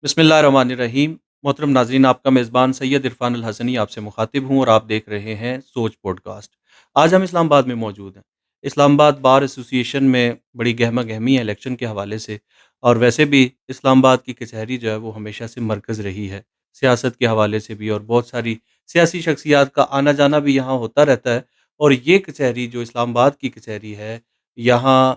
بسم اللہ الرحمن الرحیم۔ محترم ناظرین، آپ کا میزبان سید عرفان الحسنی آپ سے مخاطب ہوں اور آپ دیکھ رہے ہیں سوچ پوڈ کاسٹ۔ آج ہم اسلام آباد میں موجود ہیں۔ اسلام آباد بار ایسوسی ایشن میں بڑی گہما گہمی ہے الیکشن کے حوالے سے، اور ویسے بھی اسلام آباد کی کچہری جو ہے وہ ہمیشہ سے مرکز رہی ہے، سیاست کے حوالے سے بھی، اور بہت ساری سیاسی شخصیات کا آنا جانا بھی یہاں ہوتا رہتا ہے۔ اور یہ کچہری جو اسلام آباد کی کچہری ہے، یہاں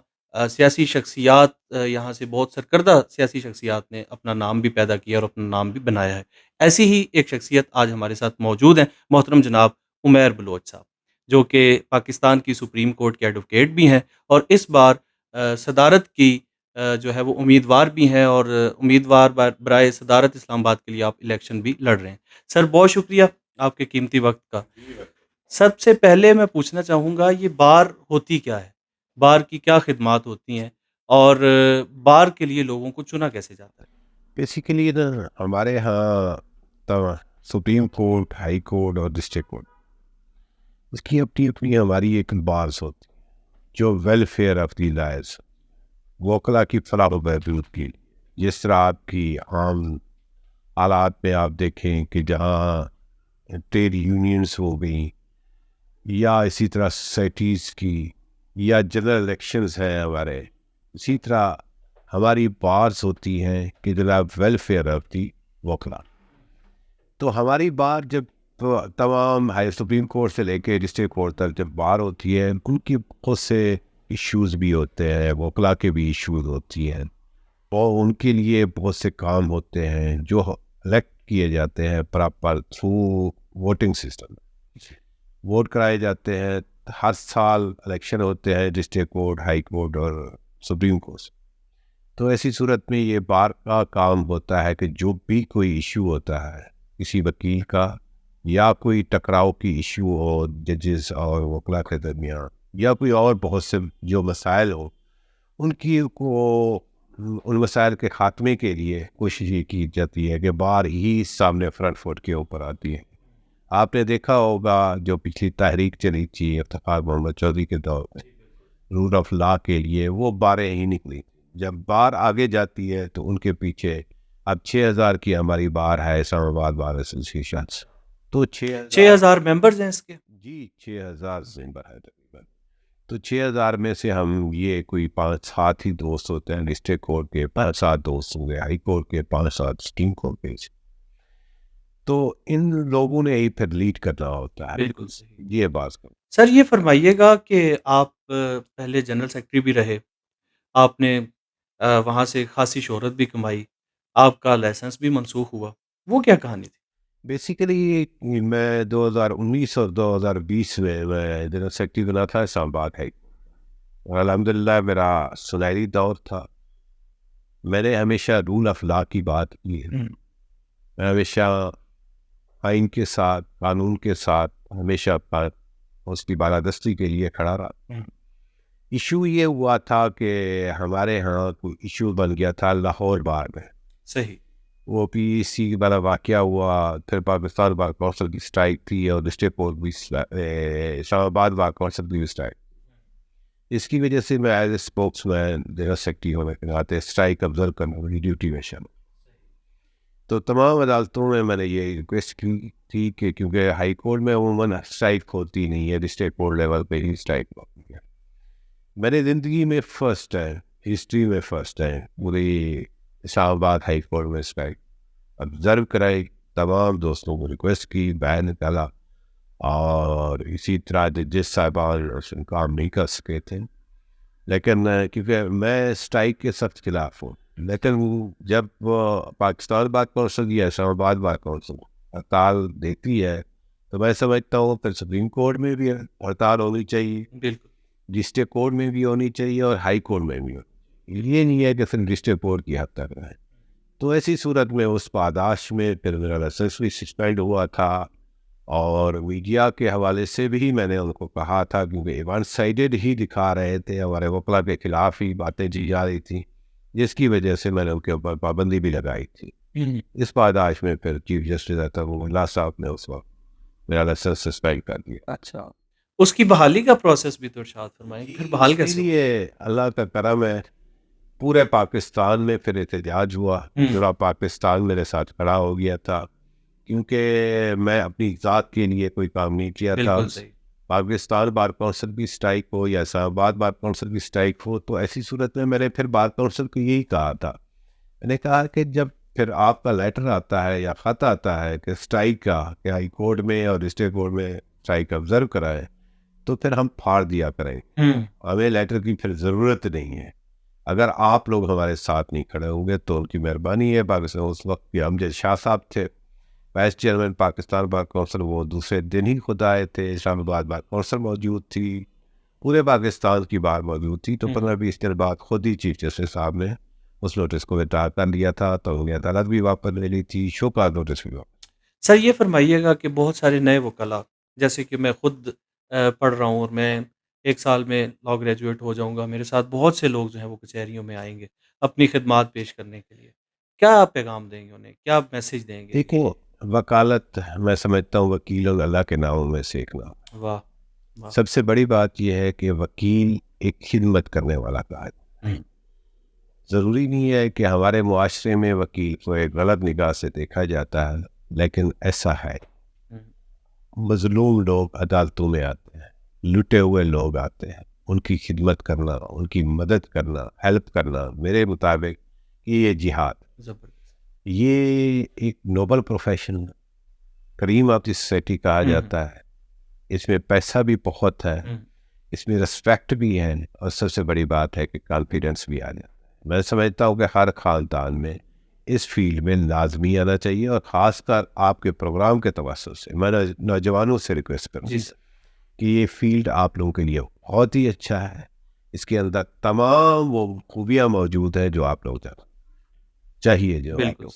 سیاسی شخصیات، یہاں سے بہت سرکردہ سیاسی شخصیات نے اپنا نام بھی پیدا کیا اور اپنا نام بھی بنایا ہے۔ ایسی ہی ایک شخصیت آج ہمارے ساتھ موجود ہیں، محترم جناب عمیر بلوچ صاحب، جو کہ پاکستان کی سپریم کورٹ کے ایڈوکیٹ بھی ہیں، اور اس بار صدارت کی جو ہے وہ امیدوار بھی ہیں، اور امیدوار برائے صدارت اسلام آباد کے لیے آپ الیکشن بھی لڑ رہے ہیں۔ سر، بہت شکریہ آپ کے قیمتی وقت کا۔ سب سے پہلے میں پوچھنا چاہوں گا، یہ بار ہوتی کیا ہے؟ بار کی کیا خدمات ہوتی ہیں؟ اور بار کے لیے لوگوں کو چنا کیسے جاتا ہے؟ بیسیکلی نا ہمارے یہاں تو سپریم کورٹ، ہائی کورٹ اور ڈسٹرکٹ کورٹ، اس کی اپنی اپنی ہماری ایک بارس ہوتی جو ویلفیئر آف دی لائز، وکلا کی فلاح و بہبود کی، جس طرح آپ کی عام حالات میں آپ دیکھیں کہ جہاں ٹریڈ یونینس ہو گئیں، یا اسی طرح سوسائٹیز کی، یا جنرل الیکشنز ہیں ہمارے، اسی طرح ہماری بارس ہوتی ہیں کہ جناب ویلفیئر آف دی وکلا۔ تو ہماری بار جب تمام ہائی سپریم کورٹ سے لے کے ڈسٹرکٹ کورٹ تک جب بار ہوتی ہے، ان کی بہت سے ایشوز بھی ہوتے ہیں، وکلا کے بھی ایشوز ہوتی ہیں، اور ان کے لیے بہت سے کام ہوتے ہیں جو الیکٹ کیے جاتے ہیں proper through voting system, vote کرائے جاتے ہیں۔ ہر سال الیکشن ہوتے ہیں ڈسٹرکٹ کورٹ، ہائی کورٹ اور سپریم کورٹ سے۔ تو ایسی صورت میں یہ بار کا کام ہوتا ہے کہ جو بھی کوئی ایشو ہوتا ہے کسی وکیل کا، یا کوئی ٹکراؤ کی ایشو ہو ججز اور وکلا کے درمیان، یا کوئی اور بہت سے جو مسائل ہو، ان مسائل کے خاتمے کے لیے کوشش یہ کی جاتی ہے کہ بار ہی سامنے فرنٹ فوٹ کے اوپر آتی ہے۔ آپ نے دیکھا ہوگا جو پچھلی تحریک چلی تھی افتخار محمد چودھری کے دور میں رول آف لا کے لیے، وہ باریں ہی نکلی۔ جب بار آگے جاتی ہے تو ان کے پیچھے اب 6,000 کی ہماری بار ہے اسلام آباد بار ایسوسیشن، تو 6,000، 6,000 ممبرز ہیں اس کے؟ جی 6,000 ممبر ہے تقریباً۔ تو 6,000 میں سے ہم یہ کوئی 5-7 ہی دوست ہوتے ہیں، ڈسٹرکٹ کورٹ کے 5-7 دوست ہوں گے، ہائی کورٹ کے 5-7، سپریم کورٹ کے، تو ان لوگوں نے ہی پھر لیڈ کرنا ہوتا ہے۔ بالکل صحیح۔ یہ بات کروں۔ سر، یہ فرمائیے گا کہ آپ پہلے جنرل سیکرٹری بھی رہے، آپ نے وہاں سے خاصی شہرت بھی کمائی، آپ کا لائسنس بھی منسوخ ہوا، وہ کیا کہانی تھی؟ بیسیکلی میں 2019 اور 2020 میں جنرل سیکرٹری بنا تھا اسلام آباد ہے، اور الحمدللہ میرا سنہری دور تھا۔ میں نے ہمیشہ رول آف لا کی بات کی ہے، میں ہمیشہ آئین کے ساتھ، قانون کے ساتھ ہمیشہ اس کی بالادستی کے لیے کھڑا رہا۔ ایشو یہ ہوا تھا کہ ہمارے ہاں کوئی ایشو بن گیا تھا لاہور بار میں، صحیح۔ وہ پی سی والا واقعہ ہوا، پھر پاکستان بار کونسل کی اسٹرائک تھی، اور ڈسٹرکٹ کورٹ بھی اسلام آباد بار کونسل کی اسٹرائک۔ اس کی وجہ سے میں as a spokesman general secretary ہونے کے ناطے اسٹرائک آبزرو کرنا میری ڈیوٹی میں شامل۔ تو تمام عدالتوں میں نے یہ ریکویسٹ کی تھی کہ کیونکہ ہائی کورٹ میں عموماً اسٹرائک ہوتی نہیں ہے، ڈسٹرکٹ کورٹ لیول پہ ہی اسٹرائک ہوتی ہے۔ میں نے زندگی میں فرسٹ ٹائم، ہسٹری میں فرسٹ ٹائم پوری اسلام آباد ہائی کورٹ میں اسٹرائک آبزرو کرائی، تمام دوستوں کو ریکویسٹ کی، بیان نکالا، اور اسی طرح جس صاحبان کام نہیں کر سکے تھے، لیکن کیونکہ میں اسٹرائک کے سخت خلاف ہوں، لیکن جب پاکستان بار کونسل یا اسلام آباد بار کونسل ہڑتال دیتی ہے تو میں سمجھتا ہوں پھر سپریم کورٹ میں بھی ہڑتال ہونی چاہیے، بالکل ڈسٹرکٹ کورٹ میں بھی ہونی چاہیے، اور ہائی کورٹ میں بھی ہونی چاہیے۔ یہ نہیں ہے کہ پھر ڈسٹرکٹ کورٹ کی حد تک رہے۔ تو ایسی صورت میں اس پاداش میں پھر میرا لائسنس بھی سسپینڈ ہوا تھا، اور میڈیا کے حوالے سے بھی میں نے ان کو کہا تھا، کیونکہ ون سائیڈڈ ہی دکھا رہے تھے، ہمارے وکلا کے خلاف ہی باتیں کی جا رہی تھیں، جس کی وجہ سے میں نے ان کے اوپر پابندی بھی لگائی تھی۔ اس پاداش میں پھر چیف جسٹس اطہر اللہ صاحب نے اس وقت میرا لائسنس سسپینڈ کر دیا۔ اچھا، اس کی بحالی کا پروسیس بھی تو ارشاد فرمائیں، پھر بحال اس کے کیسے ہوا؟ لیے اللہ کا کرم ہے پورے پاکستان میں پھر احتجاج ہوا. پورا پاکستان میرے ساتھ کھڑا ہو گیا تھا کیونکہ میں اپنی ذات کے لیے کوئی کام نہیں کیا تھا. بالکل صحیح. پاکستان بار کونسل بھی اسٹرائک ہو یا اسلام آباد بار کونسل بھی اسٹرائک ہو تو ایسی صورت میں میں نے پھر بار کونسل کو یہی کہا تھا. میں نے کہا کہ جب پھر آپ کا لیٹر آتا ہے یا خط آتا ہے کہ اسٹرائک کا کہ ہائی کورٹ میں اور ڈسٹرکٹ کورٹ میں اسٹرائک آبزرو کرائے تو پھر ہم پھاڑ دیا کریں. ہمیں لیٹر کی پھر ضرورت نہیں ہے. اگر آپ لوگ ہمارے ساتھ نہیں کھڑے ہوں گے تو ان کی مہربانی ہے. پاکستان اس وقت بھی امجد شاہ صاحب تھے vice chairman Pakistan bar council, وہ دوسرے دن ہی خود آئے تھے. اسلام آباد بار کونسل موجود تھی, پورے پاکستان کی بار موجود تھی. تو 15-20 دن بعد خود ہی چیف جسٹس صاحب نے اس نوٹس کو ویڈرا کر لیا تھا تو انہیں عدالت بھی واپس لے لی تھی, شو کا نوٹس بھی واپس. سر یہ فرمائیے گا کہ بہت سارے نئے وکلاء, جیسے کہ میں خود پڑھ رہا ہوں اور میں 1 سال میں لا گریجویٹ ہو جاؤں گا, میرے ساتھ بہت سے لوگ جو ہیں وہ کچہریوں میں آئیں گے اپنی خدمات پیش کرنے کے لیے, کیا آپ پیغام دیں گے انہیں, کیا میسج دیں گے؟ دیکھو, وکالت میں سمجھتا ہوں وکیل اور اللہ کے ناموں میں سے ایک نام. واہ واہ. سب سے بڑی بات یہ ہے کہ وکیل ایک خدمت کرنے والا کا ہے. ضروری نہیں ہے کہ ہمارے معاشرے میں وکیل کو ایک غلط نگاہ سے دیکھا جاتا ہے, لیکن ایسا ہے. مظلوم لوگ عدالتوں میں آتے ہیں, لٹے ہوئے لوگ آتے ہیں, ان کی خدمت کرنا, ان کی مدد کرنا, ہیلپ کرنا, میرے مطابق یہ جہاد, یہ ایک noble profession, cream of the society کہا جاتا ہے. اس میں پیسہ بھی بہت ہے, اس میں رسپیکٹ بھی ہے, اور سب سے بڑی بات ہے کہ کانفیڈنس بھی آ جاتا ہے. میں سمجھتا ہوں کہ ہر خاندان میں اس فیلڈ میں لازمی آنا چاہیے, اور خاص کر آپ کے پروگرام کے توسط سے میں نوجوانوں سے ریکویسٹ کروں گا کہ یہ فیلڈ آپ لوگوں کے لیے بہت ہی اچھا ہے. اس کے اندر تمام وہ خوبیاں موجود ہیں جو آپ لوگ چاہیے. جو بالکل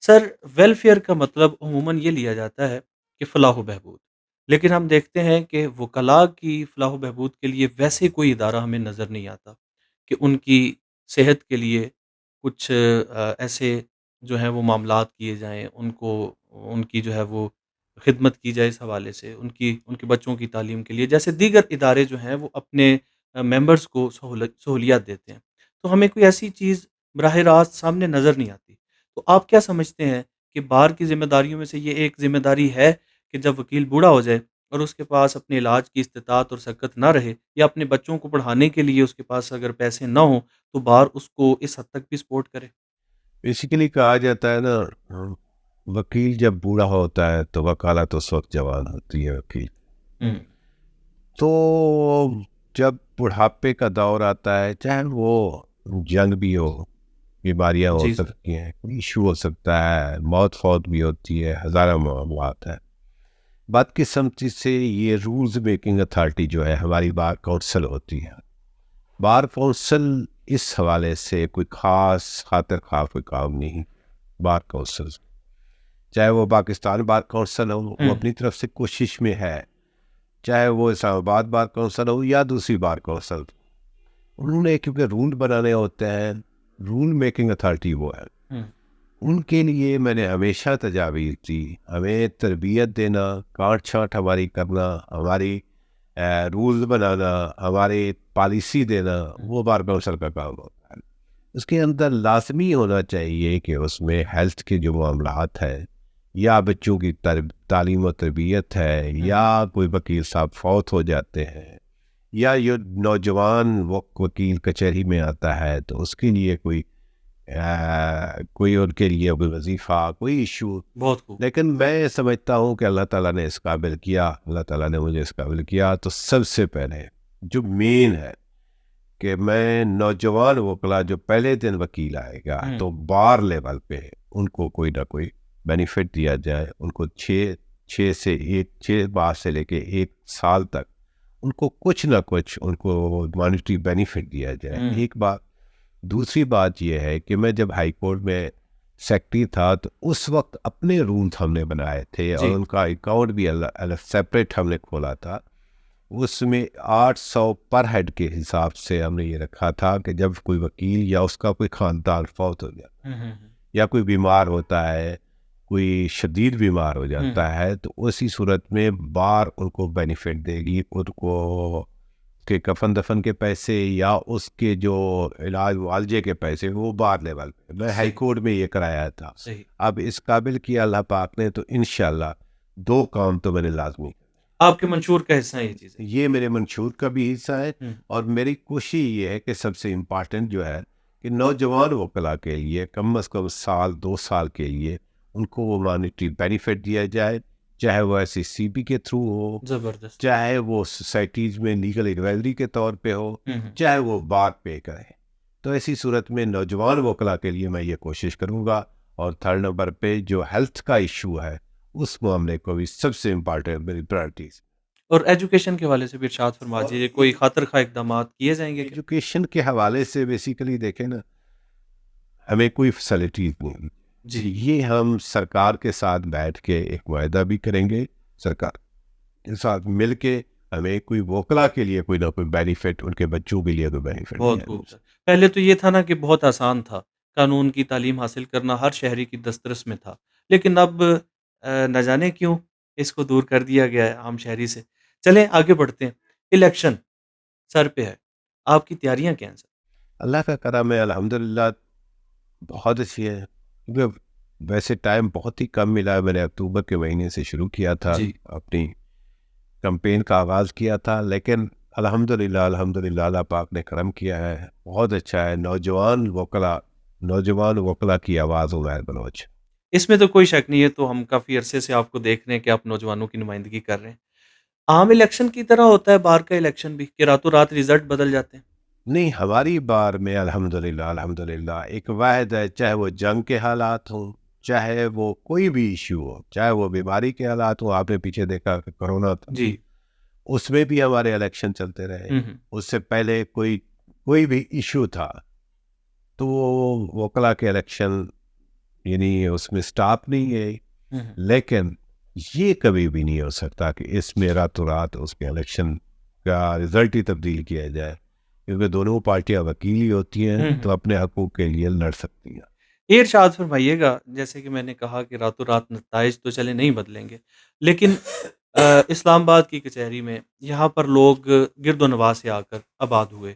سر, ویلفیئر کا مطلب عموماً یہ لیا جاتا ہے کہ فلاح و بہبود, لیکن ہم دیکھتے ہیں کہ وکلاء کی فلاح و بہبود کے لیے ویسے کوئی ادارہ ہمیں نظر نہیں آتا کہ ان کی صحت کے لیے کچھ ایسے جو ہیں وہ معاملات کیے جائیں, ان کی جو ہے وہ خدمت کی جائے اس حوالے سے, ان کے بچوں کی تعلیم کے لیے, جیسے دیگر ادارے جو ہیں وہ اپنے ممبرس کو سہولیات دیتے ہیں. تو ہمیں کوئی ایسی چیز براہ راست سامنے نظر نہیں آتی. تو آپ کیا سمجھتے ہیں کہ بار کی ذمہ داریوں میں سے یہ ایک ذمہ داری ہے کہ جب وکیل بوڑھا ہو جائے اور اس کے پاس اپنے علاج کی استطاعت اور سکت نہ رہے, یا اپنے بچوں کو پڑھانے کے لیے اس کے پاس اگر پیسے نہ ہوں, تو بار اس کو اس حد تک بھی سپورٹ کرے؟ بیسیکلی کہا جاتا ہے نا, وکیل جب بوڑھا ہوتا ہے تو وکالت اس وقت جوان ہوتی ہے. وکیل تو جب بڑھاپے کا دور آتا ہے, چاہے وہ جنگ بھی ہو, بیماریاں ہو سکتی ہیں, کوئی ایشو ہو سکتا ہے, موت فوت بھی ہوتی ہے, ہزارہ معاملات ہیں. بدقسمتی سے یہ رولز میکنگ اتھارٹی جو ہے ہماری بار کونسل ہوتی ہے. بار کونسل اس حوالے سے کوئی خاص خاطر خواہ کوئی کام نہیں. بار کونسل چاہے وہ پاکستان بار کونسل ہو, وہ اپنی طرف سے کوشش میں ہے, چاہے وہ اسلام آباد بار کونسل ہو یا دوسری بار کونسل, انہوں نے کیونکہ رول بنانے ہوتے ہیں, رول میکنگ اتھارٹی وہ ہے. ان کے لیے میں نے ہمیشہ تجاویز دی, ہمیں تربیت دینا, کاٹ چھانٹ ہماری کرنا, ہماری رولز بنانا, ہماری پالیسی دینا, وہ بار کونسل کا کام ہوتا ہے. اس کے اندر لازمی ہونا چاہیے کہ اس میں ہیلتھ کے جو معاملات ہیں, یا بچوں کی تعلیم و تربیت ہے, یا کوئی وکیل صاحب فوت ہو جاتے ہیں, یا یہ نوجوان وکیل کچہری میں آتا ہے تو اس کے لیے کوئی ان کے لیے کوئی وظیفہ, کوئی ایشو. بہت خوب. لیکن میں سمجھتا ہوں کہ اللہ تعالیٰ نے اس قابل کیا, اللہ تعالیٰ نے مجھے اس قابل کیا. تو سب سے پہلے جو مین ہے کہ میں نوجوان وکلا جو پہلے دن وکیل آئے گا تو بار لیول پہ ان کو کوئی نہ کوئی بینیفٹ دیا جائے. ان کو 6 ماہ سے لے کے 1 سال تک ان کو کچھ نہ کچھ ان کو مانیٹری بینیفٹ دیا جائے. ایک بات. دوسری بات یہ ہے کہ میں جب ہائی کورٹ میں سیکرٹری تھا تو اس وقت اپنے رولز ہم نے بنائے تھے, اور ان کا اکاؤنٹ بھی الگ سیپریٹ ہم نے کھولا تھا. اس میں 800 پر ہیڈ کے حساب سے ہم نے یہ رکھا تھا کہ جب کوئی وکیل یا اس کا کوئی خاندان فوت ہو جاتا ہے, یا کوئی بیمار ہوتا ہے, کوئی شدید بیمار ہو جاتا ہے, تو اسی صورت میں بار ان کو بینیفٹ دے گی, ان کو کے کفن دفن کے پیسے یا اس کے جو علاج معالجے کے پیسے وہ بعد لیول پہ. میں ہائی کورٹ میں یہ کرایا تھا. صحیح. اب اس قابل کیا اللہ پاک نے تو انشاءاللہ 2 کام تو میں نے لازمی. آپ کے منشور کا حصہ ہے یہ چیزیں؟ یہ میرے منشور کا بھی حصہ ہے. اور میری کوشش یہ ہے کہ سب سے امپارٹنٹ جو ہے کہ نوجوان وکلاء کے لیے کم از کم 1-2 سال کے لیے ان کو وہ مانیٹری بینیفٹ دیا جائے, چاہے وہ SCCB کے تھرو ہو, زبردست. چاہے وہ سوسائٹیز میں لیگل ایڈوائزری کے طور پہ ہو, چاہے وہ بات پے کرے. تو ایسی صورت میں نوجوان وکلاء کے لیے میں یہ کوشش کروں گا. اور 3rd نمبر پہ جو ہیلتھ کا ایشو ہے اس معاملے کو بھی سب سے امپارٹنٹ میری پرائرٹیز. اور ایجوکیشن کے حوالے سے بھی ارشاد فرما دیجیے, کوئی خاطر خواہ اقدامات کیے جائیں گے؟ ایجوکیشن کے حوالے سے بیسیکلی دیکھیں نا, ہمیں کوئی فیسلٹیز نہیں جی. یہ ہم سرکار کے ساتھ بیٹھ کے ایک معاہدہ بھی کریں گے, سرکار کے ساتھ مل کے ہمیں کوئی وکلا کے لیے کوئی نہ کوئی بینیفٹ, ان کے بچوں کے لیے کوئی بینیفٹ. بہت خوب سر. پہلے تو یہ تھا نا کہ بہت آسان تھا, قانون کی تعلیم حاصل کرنا ہر شہری کی دسترس میں تھا, لیکن اب نہ جانے کیوں اس کو دور کر دیا گیا ہے عام شہری سے. چلیں آگے بڑھتے ہیں. الیکشن سر پہ ہے, آپ کی تیاریاں کیا ہیں سر؟ اللہ کا کرم ہے, الحمدللہ بہت اچھی ہے. کیونکہ ویسے ٹائم بہت ہی کم ملا ہے. میں نے اکتوبر کے مہینے سے شروع کیا تھا, اپنی کمپین کا آغاز کیا تھا, لیکن الحمدللہ اللہ پاک نے کرم کیا ہے, بہت اچھا ہے. نوجوان وکلا کی آواز عمیر بلوچ, اس میں تو کوئی شک نہیں ہے. تو ہم کافی عرصے سے آپ کو دیکھ رہے ہیں کہ آپ نوجوانوں کی نمائندگی کر رہے ہیں. عام الیکشن کی طرح ہوتا ہے بار کا الیکشن بھی کہ راتوں رات رزلٹ بدل جاتے ہیں؟ نہیں, ہماری بار میں الحمدللہ ایک واحد ہے, چاہے وہ جنگ کے حالات ہوں, چاہے وہ کوئی بھی ایشو ہو, چاہے وہ بیماری کے حالات ہوں. آپ نے پیچھے دیکھا کہ کرونا تھا, جی, اس میں بھی ہمارے الیکشن چلتے رہے. اس سے پہلے کوئی بھی ایشو تھا تو وہ وکلا کے الیکشن یعنی اس میں سٹاپ نہیں ہے. لیکن یہ کبھی بھی نہیں ہو سکتا کہ اس میں راتوں رات اس کے الیکشن کا رزلٹ ہی تبدیل کیا جائے, کیونکہ دونوں پارٹیاں وکیل ہی ہوتی ہیں تو اپنے حقوق کے لیے لڑ سکتی ہیں. یہ ارشاد فرمائیے گا, جیسے کہ میں نے کہا کہ راتوں رات نتائج تو چلے نہیں بدلیں گے, لیکن اسلام آباد کی کچہری میں یہاں پر لوگ گرد و نواح سے آ کر آباد ہوئے.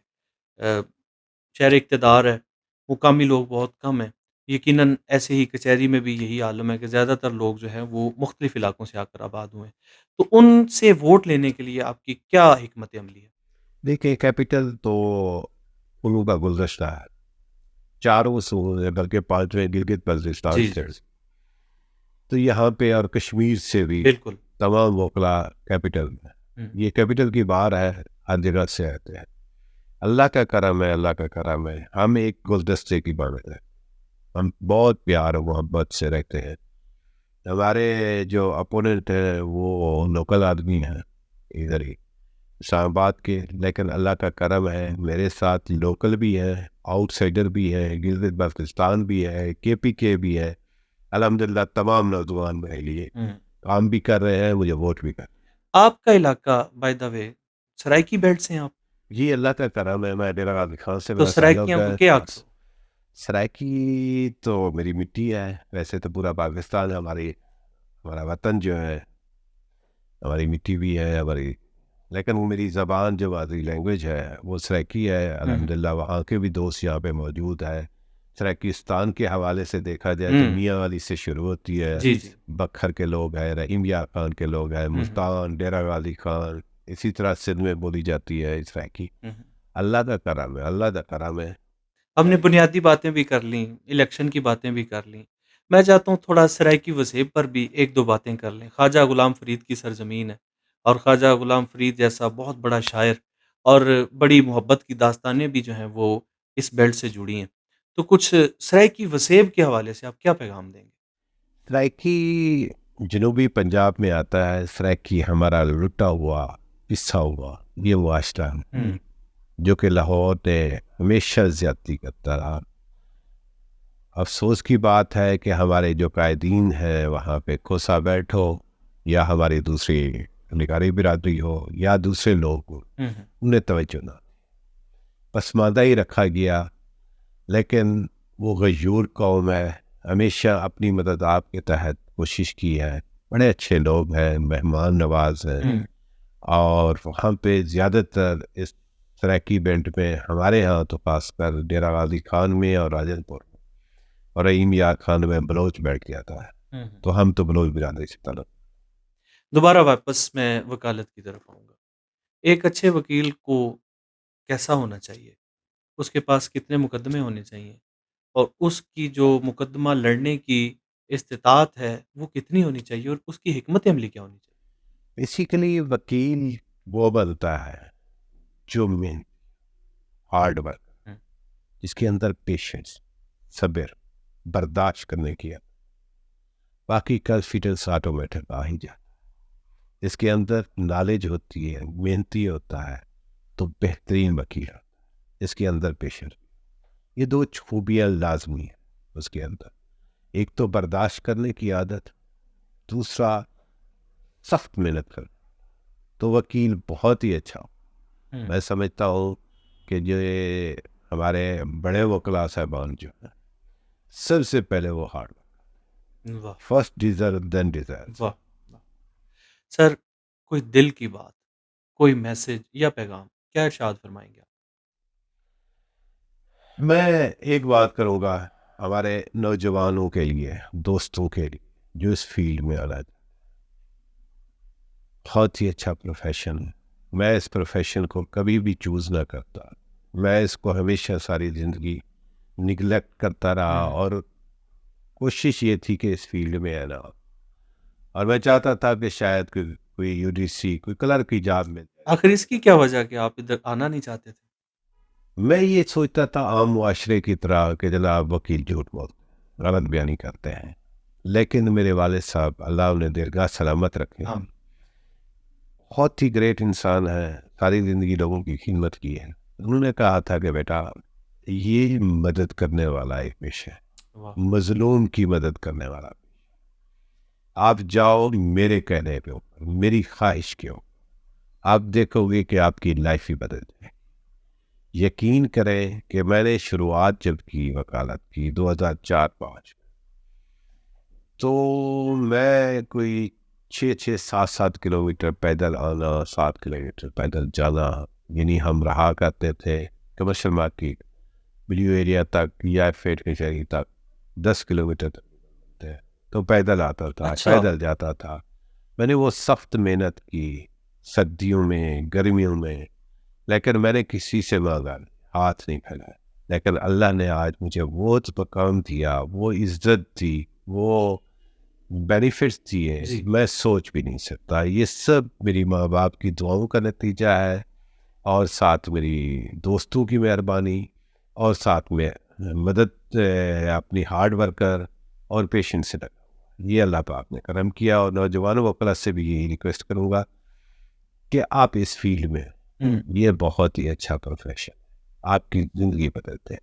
شہر اقتدار ہے, مقامی لوگ بہت کم ہیں. یقیناً ایسے ہی کچہری میں بھی یہی عالم ہے کہ زیادہ تر لوگ جو ہیں وہ مختلف علاقوں سے آ کر آباد ہوئے. تو ان سے ووٹ لینے کے لیے آپ کی کیا حکمت عملی ہے؟ دیکھیں, کیپٹل تو انہوں کا گلدستہ ہے, 4 صوبے بلکہ 5ویں گلگت بلتستان سے, تو یہاں پہ اور کشمیر سے بھی بالکل تمام وکلا کیپٹل میں, یہ کیپٹل کی بار ہے, ہر جگہ سے آتے ہیں. اللہ کا کرم ہے, ہم ایک گلدستے کی بار ہے, ہم بہت پیار و محبت سے رہتے ہیں. ہمارے جو اپوننٹ ہیں وہ لوکل آدمی ہیں ادھر ہی اسلام آباد کے, لیکن اللہ کا کرم ہے میرے ساتھ لوکل بھی ہے, آؤٹ سائڈر بھی ہے, گلگت بلتستان بھی ہے, KPK بھی ہے. الحمدللہ تمام نوجوان میرے لیے کام بھی کر رہے ہیں, مجھے ووٹ بھی کر رہے ہیں. آپ کا علاقہ by the way Saraiki belt سے ہیں آپ؟ جی, اللہ کا کرم ہے, میں ڈیرہ غازی خان سے. تو سرائکیاں کو کیا عکس؟ سرائکی تو میری مٹی ہے, ویسے تو پورا پاکستان ہمارا وطن جو ہے, ہماری مٹی بھی ہے ہماری, لیکن وہ میری زبان جو مادری لینگویج ہے وہ سرائکی ہے. الحمدللہ وہاں کے بھی دوست یہاں پہ موجود ہے. سرائکستان کے حوالے سے دیکھا جائے تو میاں والی سے شروع ہوتی ہے, بکھر کے لوگ ہیں, رحیم یار خان کے لوگ ہیں, ملتان, ڈیرہ غازی خان, اسی طرح سندھ میں بولی جاتی ہے سرائکی. اللہ کا کرم ہے. ہم نے بنیادی باتیں بھی کر لیں, الیکشن کی باتیں بھی کر لیں. میں چاہتا ہوں تھوڑا سرائکی وسیب پر بھی 1-2 باتیں کر لیں. خواجہ غلام فرید کی سرزمین ہے, اور خواجہ غلام فرید جیسا بہت بڑا شاعر اور بڑی محبت کی داستانیں بھی جو ہیں وہ اس بیلٹ سے جڑی ہیں. تو کچھ سرائکی وسیب کے حوالے سے آپ کیا پیغام دیں گے؟ سرائکی جنوبی پنجاب میں آتا ہے. سرائکی ہمارا لٹا ہوا پسا ہوا یہ معاشرہ جو کہ لاہور نے ہمیشہ زیادتی کرتا رہا. افسوس کی بات ہے کہ ہمارے جو قائدین ہیں وہاں پہ کوسا بیٹھ ہو یا ہماری دوسری نگاری برادری ہو یا دوسرے لوگ ہوں, انہیں توجہ نہ, پسماندہ ہی رکھا گیا. لیکن وہ غیور قوم ہے, ہمیشہ اپنی مدد آپ کے تحت کوشش کی ہے. بڑے اچھے لوگ ہیں, مہمان نواز ہیں, اور وہاں پہ زیادہ تر اس سرائکی بینٹ میں ہمارے ہاں تو خاص کر ڈیرہ غازی خان میں اور راجن پور میں اور رحیم یار خان میں بلوچ بیٹھ جاتا ہے، ہوں ہوں۔ تو ہم تو بلوچ برادری سے تعلق۔ دوبارہ واپس میں وکالت کی طرف آؤں گا۔ ایک اچھے وکیل کو کیسا ہونا چاہیے؟ اس کے پاس کتنے مقدمے ہونے چاہیے؟ اور اس کی جو مقدمہ لڑنے کی استطاعت ہے وہ کتنی ہونی چاہیے اور اس کی حکمت عملی کیا ہونی چاہیے؟ بیسیکلی وکیل وہ بنتا ہے جو مین ہارڈ ورک، ہوں، جس کے اندر پیشنس، صبر، برداشت کرنے کی ہے، باقی کانفیڈنس آٹومیٹک آ ہی جاتا ہے، اس کے اندر نالج ہوتی ہے، محنتی ہوتا ہے تو بہترین وکیل ہے، اس کے اندر پیشنس، یہ دو خوبیاں لازمی ہیں اس کے اندر، ایک تو برداشت کرنے کی عادت، دوسرا سخت محنت کرنا، تو وکیل بہت ہی اچھا ہو۔ ہوں، میں سمجھتا ہوں کہ جو یہ ہمارے بڑے وکلاء صاحبان جو ہیں، سب سے پہلے وہ ہارڈ واہ فرسٹ ڈیزرو دین ڈیزائر۔ واہ واہ۔ سر، کوئی دل کی بات، کوئی میسج یا پیغام کیا ارشاد فرمائیں گے آپ؟ میں ایک بات کروں گا ہمارے نوجوانوں کے لیے، دوستوں کے لیے جو اس فیلڈ میں آنا ہے، بہت ہی اچھا پروفیشن ہے، میں اس پروفیشن کو کبھی بھی چوز نہ کرتا، میں اس کو ہمیشہ ساری زندگی نگلیکٹ کرتا رہا، ہوں، اور کوشش یہ تھی کہ اس فیلڈ میں آنا، اور میں چاہتا تھا کہ شاید کوئی یو ڈی سی، کوئی کلر کی جاب مل جائے۔ آخر اس کی کیا وجہ کہ آپ ادھر آنا نہیں چاہتے تھے؟ میں یہ سوچتا تھا عام معاشرے کی طرح کہ جناب وکیل جھوٹ بولتے ہیں، غلط بیانی کرتے ہیں، لیکن میرے والد صاحب اللہ انہیں درگاہ سلامت رکھے، ہاں، بہت ہی گریٹ انسان ہیں، ساری زندگی لوگوں کی خدمت کی ہے، انہوں نے کہا تھا کہ بیٹا یہ مدد کرنے والا ایک پیشہ ہے، واہ، مظلوم کی مدد کرنے والا، آپ جاؤ میرے کہنے پہ اوپر، میری خواہش کے اوپر، آپ دیکھو گے کہ آپ کی لائف ہی بدل جائے۔ یقین کریں کہ میں نے شروعات جب کی وکالت کی 2004-05، تو میں کوئی 6-7 کلومیٹر پیدل آنا، 7 کلومیٹر پیدل جانا، یعنی ہم رہا کرتے تھے کمرشل مارکیٹ بلیو ایریا تک یا فیٹ کچہری تک 10 کلومیٹر تک تھے، تو پیدل آتا تھا، اچھا، پیدل جاتا تھا۔ میں نے وہ سخت محنت کی، سردیوں میں، گرمیوں میں، لیکن میں نے کسی سے مانگا نہیں، ہاتھ نہیں پھیلایا، لیکن اللہ نے آج مجھے وہ مقام دیا، وہ عزت دی، وہ بینیفٹس دیے، جی، میں سوچ بھی نہیں سکتا۔ یہ سب میری ماں باپ کی دعاؤں کا نتیجہ ہے، اور ساتھ میری دوستوں کی مہربانی، اور ساتھ میں مدد اپنی ہارڈ ورکر اور پیشنس سے لگا، یہ اللہ پاک نے کرم کیا۔ اور نوجوانوں وکلا سے بھی یہی ریکویسٹ کروں گا کہ آپ اس فیلڈ میں، ہوں۔ یہ بہت ہی اچھا پروفیشن، آپ کی زندگی بدلتے ہیں۔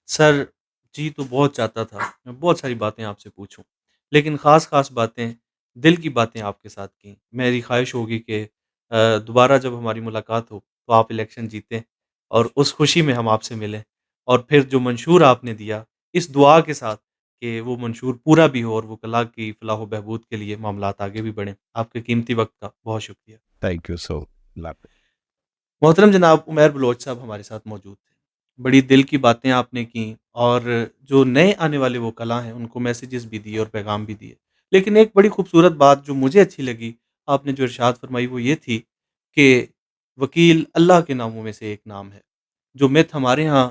سر، جی تو بہت چاہتا تھا میں بہت ساری باتیں آپ سے پوچھوں، لیکن خاص خاص باتیں، دل کی باتیں آپ کے ساتھ کیں۔ میری خواہش ہوگی کہ دوبارہ جب ہماری ملاقات ہو تو آپ الیکشن جیتیں اور اس خوشی میں ہم آپ سے ملیں، اور پھر جو منشور آپ نے دیا اس دعا کے ساتھ کہ وہ منشور پورا بھی ہو اور وہ کلا کی فلاح و بہبود کے لیے معاملات آگے بھی بڑھیں۔ آپ کے قیمتی وقت کا بہت شکریہ۔ تھینک یو سو مچ۔ محترم جناب عمیر بلوچ صاحب ہمارے ساتھ موجود تھے، بڑی دل کی باتیں آپ نے کیں، اور جو نئے آنے والے وہ کلاں ہیں ان کو میسیجز بھی دیے اور پیغام بھی دیے، لیکن ایک بڑی خوبصورت بات جو مجھے اچھی لگی آپ نے جو ارشاد فرمائی وہ یہ تھی کہ وکیل اللہ کے ناموں میں سے ایک نام ہے۔ جو مت ہمارے ہاں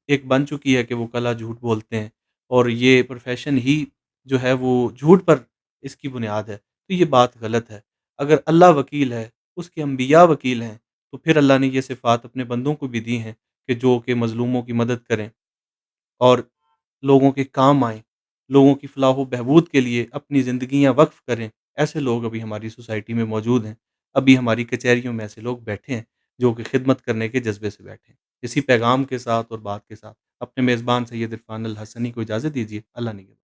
ایک بن چکی ہے کہ وہ کلا جھوٹ بولتے ہیں اور یہ پروفیشن ہی جو ہے وہ جھوٹ پر اس کی بنیاد ہے، تو یہ بات غلط ہے۔ اگر اللہ وکیل ہے، اس کے انبیاء وکیل ہیں، تو پھر اللہ نے یہ صفات اپنے بندوں کو بھی دی ہیں کہ جو کہ مظلوموں کی مدد کریں اور لوگوں کے کام آئیں، لوگوں کی فلاح و بہبود کے لیے اپنی زندگیاں وقف کریں۔ ایسے لوگ ابھی ہماری سوسائٹی میں موجود ہیں، ابھی ہماری کچہریوں میں ایسے لوگ بیٹھے ہیں جو کہ خدمت کرنے کے جذبے سے بیٹھے ہیں۔ اسی پیغام کے ساتھ اور بات کے ساتھ اپنے میزبان سید عرفان الحسنی کو اجازت دیجیے۔ اللہ نگہبان۔